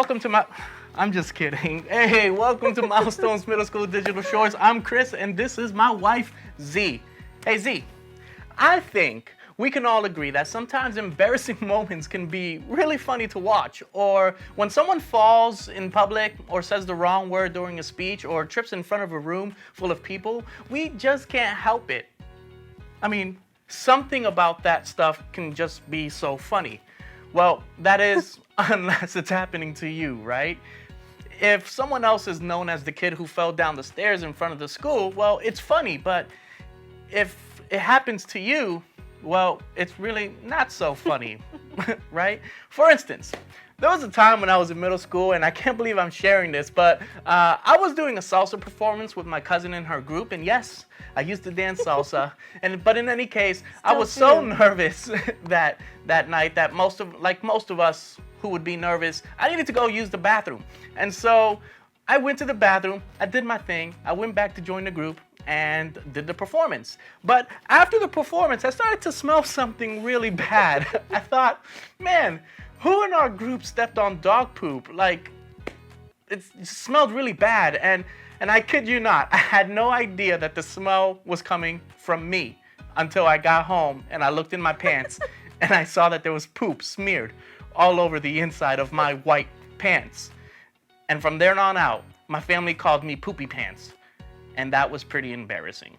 welcome to I'm just kidding. Hey, welcome to Milestones Middle School Digital Shorts. I'm Chris, and this is my wife, Zee. Hey, Zee, I think we can all agree that sometimes embarrassing moments can be really funny to watch, or when someone falls in public or says the wrong word during a speech or trips in front of a room full of people, we just can't help it. I mean, something about that stuff can just be so funny. Well, that is unless it's happening to you, right? If someone else is known as the kid who fell down the stairs in front of the school, well, it's funny, but if it happens to you, well, it's really not so funny, right? For instance, there was a time when I was in middle school, and I can't believe I'm sharing this, but I was doing a salsa performance with my cousin in her group, and yes, I used to dance salsa. But in any case, I was so nervous that night that most of us who would be nervous, I needed to go use the bathroom. And so I went to the bathroom, I did my thing, I went back to join the group and did the performance. But after the performance, I started to smell something really bad. I thought, man, who in our group stepped on dog poop? Like, it smelled really bad. And I kid you not, I had no idea that the smell was coming from me until I got home and I looked in my pants and I saw that there was poop smeared all over the inside of my white pants. And from there on out, my family called me Poopy Pants. And that was pretty embarrassing.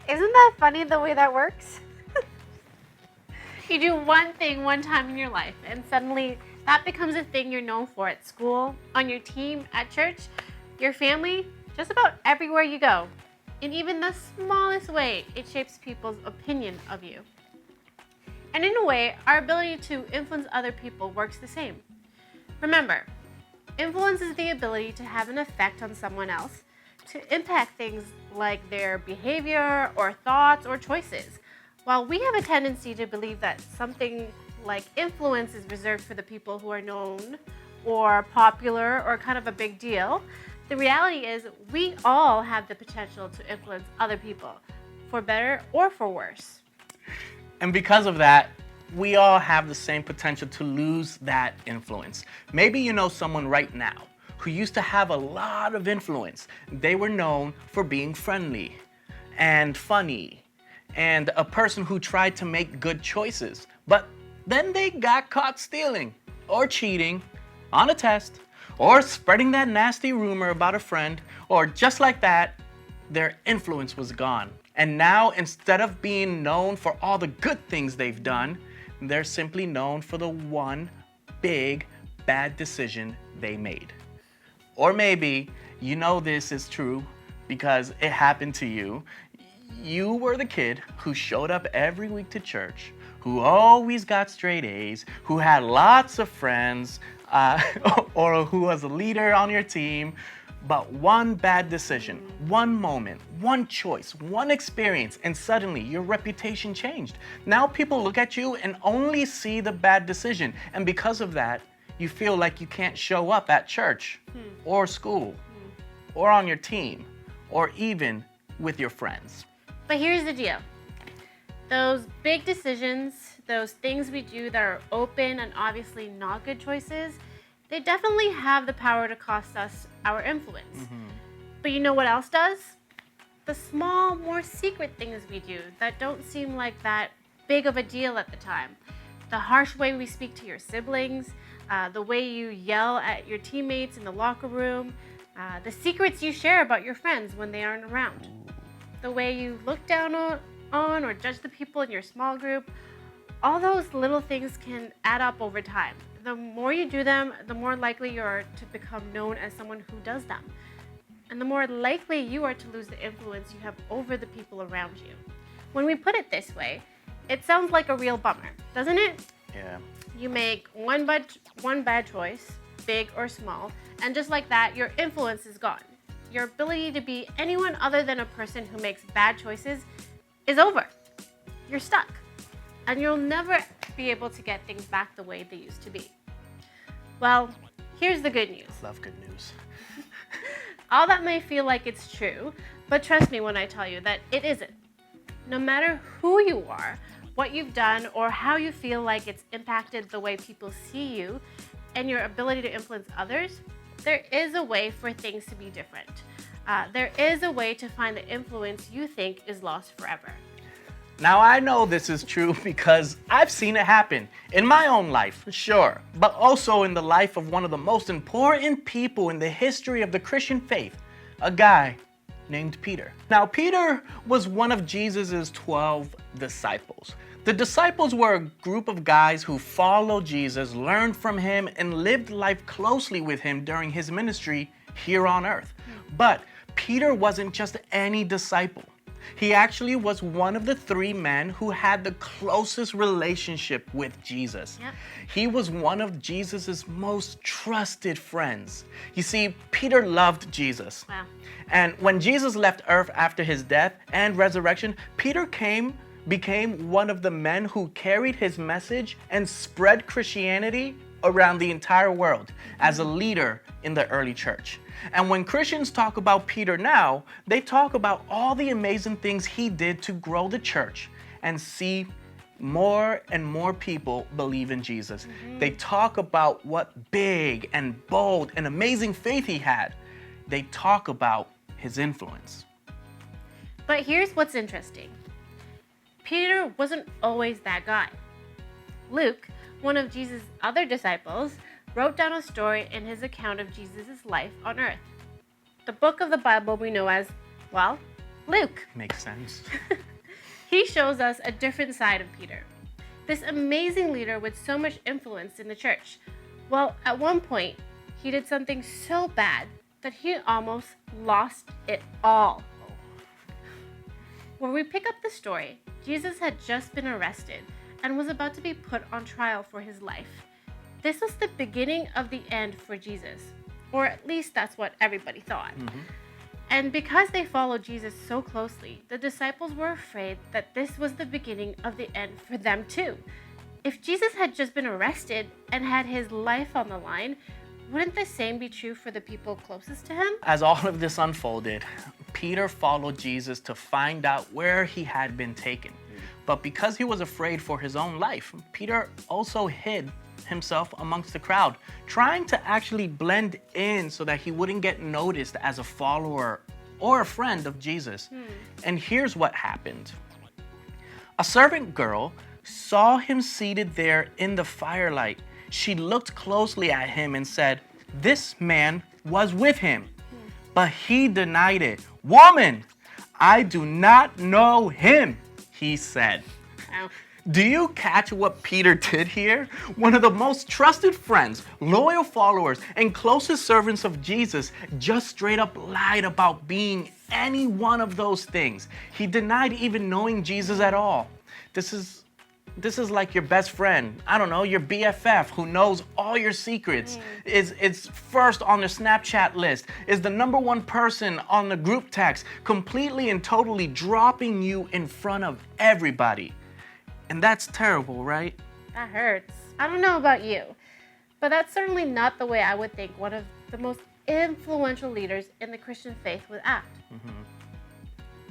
Isn't that funny the way that works? You do one thing one time in your life, and suddenly that becomes a thing you're known for at school, on your team, at church, your family, just about everywhere you go. In even the smallest way, it shapes people's opinion of you. And in a way, our ability to influence other people works the same. Remember, influence is the ability to have an effect on someone else, to impact things like their behavior or thoughts or choices. While we have a tendency to believe that something like influence is reserved for the people who are known or popular or kind of a big deal, the reality is we all have the potential to influence other people, for better or for worse. And because of that, we all have the same potential to lose that influence. Maybe you know someone right now who used to have a lot of influence. They were known for being friendly and funny and a person who tried to make good choices. But then they got caught stealing or cheating on a test or spreading that nasty rumor about a friend, or just like that, their influence was gone. And now, instead of being known for all the good things they've done, they're simply known for the one big bad decision they made. Or maybe you know this is true because it happened to you. You were the kid who showed up every week to church, who always got straight A's, who had lots of friends, or who was a leader on your team. But one bad decision, one moment, one choice, one experience, and suddenly your reputation changed. Now people look at you and only see the bad decision. And because of that, you feel like you can't show up at church or school or on your team or even with your friends. But here's the deal. Those big decisions, those things we do that are open and obviously not good choices, they definitely have the power to cost us our influence. But you know what else does? The small, more secret things we do that don't seem like that big of a deal at the time. The harsh way we speak to your siblings, the way you yell at your teammates in the locker room, the secrets you share about your friends when they aren't around, the way you look down on or judge the people in your small group. All those little things can add up over time. The more you do them, the more likely you are to become known as someone who does them. And the more likely you are to lose the influence you have over the people around you. When we put it this way, it sounds like a real bummer, doesn't it? Yeah. You make one bad choice, big or small, and just like that, your influence is gone. Your ability to be anyone other than a person who makes bad choices is over. You're stuck. And you'll never be able to get things back the way they used to be. Well, here's the good news. Love good news. All that may feel like it's true, but trust me when I tell you that it isn't. No matter who you are, what you've done, or how you feel like it's impacted the way people see you, and your ability to influence others, there is a way for things to be different. There is a way to find the influence you think is lost forever. Now, I know this is true because I've seen it happen in my own life, sure, but also in the life of one of the most important people in the history of the Christian faith, a guy named Peter. Now, Peter was one of Jesus' 12 disciples. The disciples were a group of guys who followed Jesus, learned from him, and lived life closely with him during his ministry here on earth. But Peter wasn't just any disciple. He actually was one of the 3 men who had the closest relationship with Jesus. Yep. He was one of Jesus's most trusted friends. You see, Peter loved Jesus. Wow. And when Jesus left earth after his death and resurrection, Peter became one of the men who carried his message and spread Christianity around the entire world as a leader in the early church. And when Christians talk about Peter now, they talk about all the amazing things he did to grow the church and see more and more people believe in Jesus. They talk about what big and bold and amazing faith he had. They talk about his influence. But here's what's interesting. Peter wasn't always that guy. Luke, one of Jesus' other disciples, wrote down a story in his account of Jesus' life on earth. The book of the Bible we know as, well, Luke. Makes sense. He shows us a different side of Peter, this amazing leader with so much influence in the church. Well, at one point, he did something so bad that he almost lost it all. Where we pick up the story, Jesus had just been arrested and was about to be put on trial for his life. This was the beginning of the end for Jesus, or at least that's what everybody thought. And because they followed Jesus so closely, the disciples were afraid that this was the beginning of the end for them too. If Jesus had just been arrested and had his life on the line, wouldn't the same be true for the people closest to him? As all of this unfolded, Peter followed Jesus to find out where he had been taken. But because he was afraid for his own life, Peter also hid himself amongst the crowd, trying to actually blend in so that he wouldn't get noticed as a follower or a friend of Jesus. And here's what happened. A servant girl saw him seated there in the firelight. She looked closely at him and said, "This man was with him." But he denied it. "Woman, I do not know him," he said. Ow. Do you catch what Peter did here? One of the most trusted friends, loyal followers, and closest servants of Jesus just straight up lied about being any one of those things. He denied even knowing Jesus at all. This is like your best friend, I don't know, your BFF who knows all your secrets, is first on the Snapchat list, is the #1 person on the group text, completely and totally dropping you in front of everybody. And that's terrible, right? That hurts. I don't know about you, but that's certainly not the way I would think one of the most influential leaders in the Christian faith would act.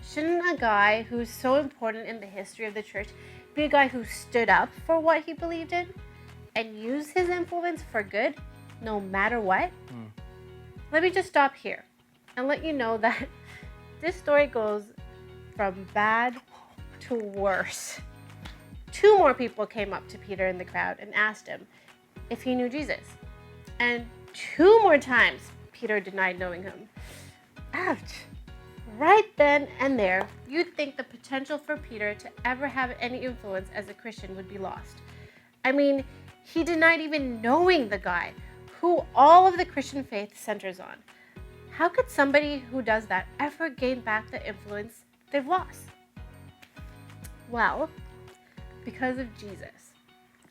Shouldn't a guy who's so important in the history of the church be a guy who stood up for what he believed in and used his influence for good, no matter what? Let me just stop here and let you know that this story goes from bad to worse. 2 more people came up to Peter in the crowd and asked him if he knew Jesus. And 2 more times, Peter denied knowing him. Ouch. Right then and there, you'd think the potential for Peter to ever have any influence as a Christian would be lost. I mean, he denied even knowing the guy who all of the Christian faith centers on. How could somebody who does that ever gain back the influence they've lost? Well, because of Jesus.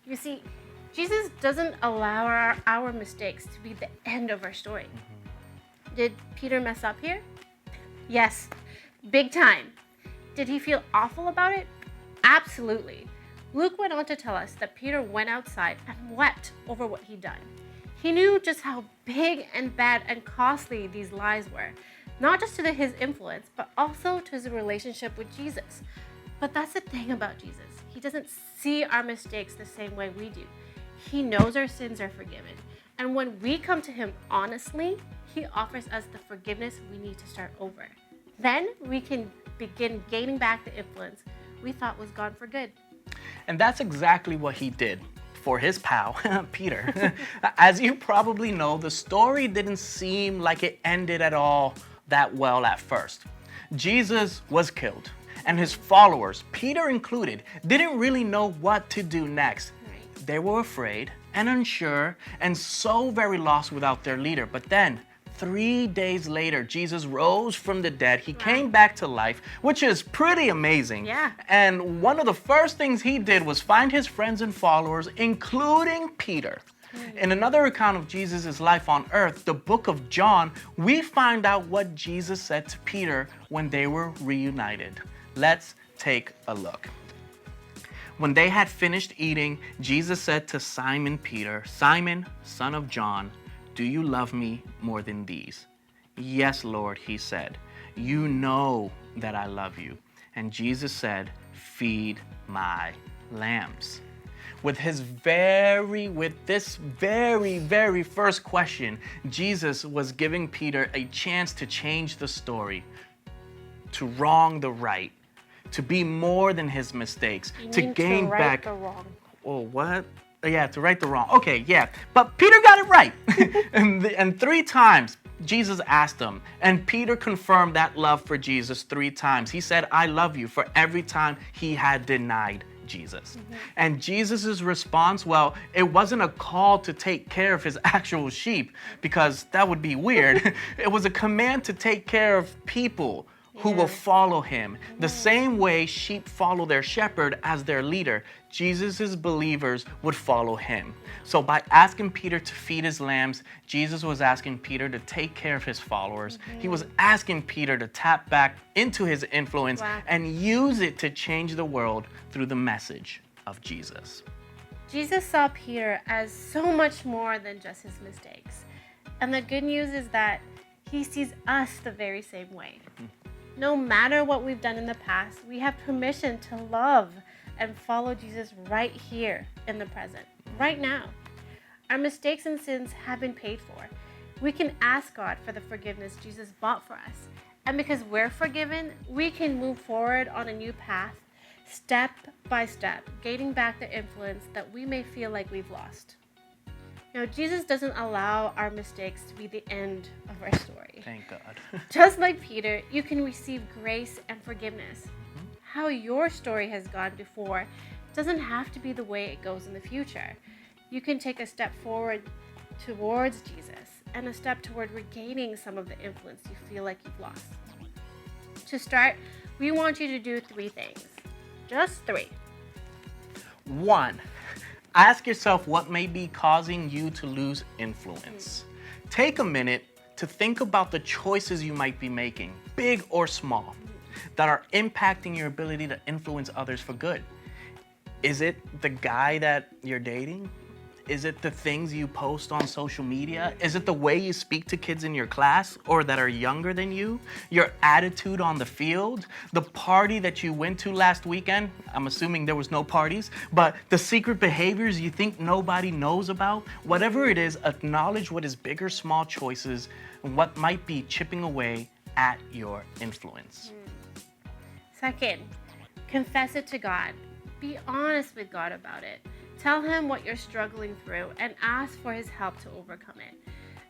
You see, Jesus doesn't allow our mistakes to be the end of our story. Did Peter mess up here? Yes, big time. Did he feel awful about it? Absolutely. Luke went on to tell us that Peter went outside and wept over what he'd done. He knew just how big and bad and costly these lies were, not just to his influence, but also to his relationship with Jesus. But that's the thing about Jesus. He doesn't see our mistakes the same way we do. He knows our sins are forgiven, And when we come to him honestly, he offers us the forgiveness we need to start over. Then we can begin gaining back the influence we thought was gone for good. And that's exactly what he did for his pal, Peter. As you probably know, the story didn't seem like it ended at all that well at first. Jesus was killed, and his followers, Peter included, didn't really know what to do next. They were afraid and unsure and so very lost without their leader. But then, 3 days later, Jesus rose from the dead. He came back to life, which is pretty amazing. Yeah. And one of the first things he did was find his friends and followers, including Peter. In another account of Jesus' life on earth, the book of John, we find out what Jesus said to Peter when they were reunited. Let's take a look. When they had finished eating, Jesus said to Simon Peter, "Simon, son of John, do you love me more than these?" "Yes, Lord," he said. "You know that I love you." And Jesus said, "Feed my lambs." With this very first question, Jesus was giving Peter a chance to change the story, to wrong the right, to be more than his mistakes, to gain back the wrong. Oh, what? Yeah, to right the wrong. Okay, yeah. But Peter got it right. and 3 times Jesus asked him, and Peter confirmed that love for Jesus 3 times. He said, "I love you," for every time he had denied Jesus. And Jesus' response, well, it wasn't a call to take care of his actual sheep, because that would be weird. It was a command to take care of people who will follow him. The same way sheep follow their shepherd as their leader, Jesus' believers would follow him. So by asking Peter to feed his lambs, Jesus was asking Peter to take care of his followers. He was asking Peter to tap back into his influence and use it to change the world through the message of Jesus. Jesus saw Peter as so much more than just his mistakes. And the good news is that he sees us the very same way. No matter what we've done in the past, we have permission to love and follow Jesus right here in the present, right now. Our mistakes and sins have been paid for. We can ask God for the forgiveness Jesus bought for us. And because we're forgiven, we can move forward on a new path, step by step, gaining back the influence that we may feel like we've lost. Now, Jesus doesn't allow our mistakes to be the end of our story. Thank God. Just like Peter, you can receive grace and forgiveness. How your story has gone before doesn't have to be the way it goes in the future. You can take a step forward towards Jesus and a step toward regaining some of the influence you feel like you've lost. To start, we want you to do 3 things. Just 3. 1, ask yourself what may be causing you to lose influence. Take a minute to think about the choices you might be making, big or small, that are impacting your ability to influence others for good. Is it the guy that you're dating? Is it the things you post on social media? Is it the way you speak to kids in your class or that are younger than you? Your attitude on the field? The party that you went to last weekend? I'm assuming there was no parties, but the secret behaviors you think nobody knows about? Whatever it is, acknowledge what is big or small choices and what might be chipping away at your influence. 2nd, confess it to God. Be honest with God about it. Tell him what you're struggling through and ask for his help to overcome it.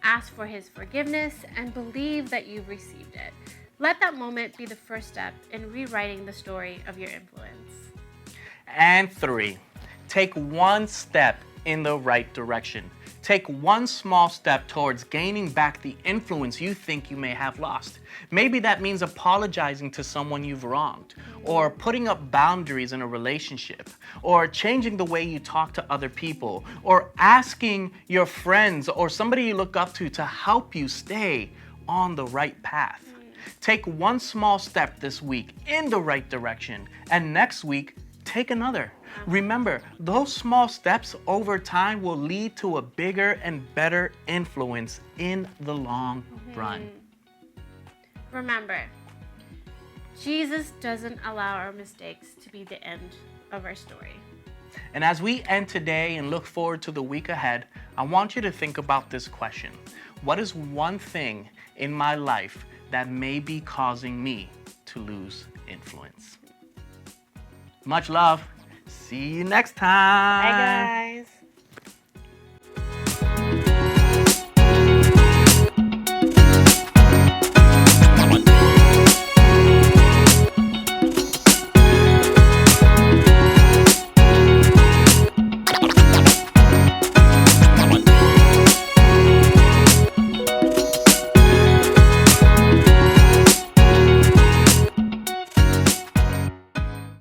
Ask for his forgiveness and believe that you've received it. Let that moment be the first step in rewriting the story of your influence. And 3, take 1 step in the right direction. Take 1 small step towards gaining back the influence you think you may have lost. Maybe that means apologizing to someone you've wronged, or putting up boundaries in a relationship, or changing the way you talk to other people, or asking your friends or somebody you look up to help you stay on the right path. Take 1 small step this week in the right direction, and next week, take another. Remember, those small steps over time will lead to a bigger and better influence in the long run. Remember, Jesus doesn't allow our mistakes to be the end of our story. And as we end today and look forward to the week ahead, I want you to think about this question. What is one thing in my life that may be causing me to lose influence? Much love. See you next time. Bye, guys.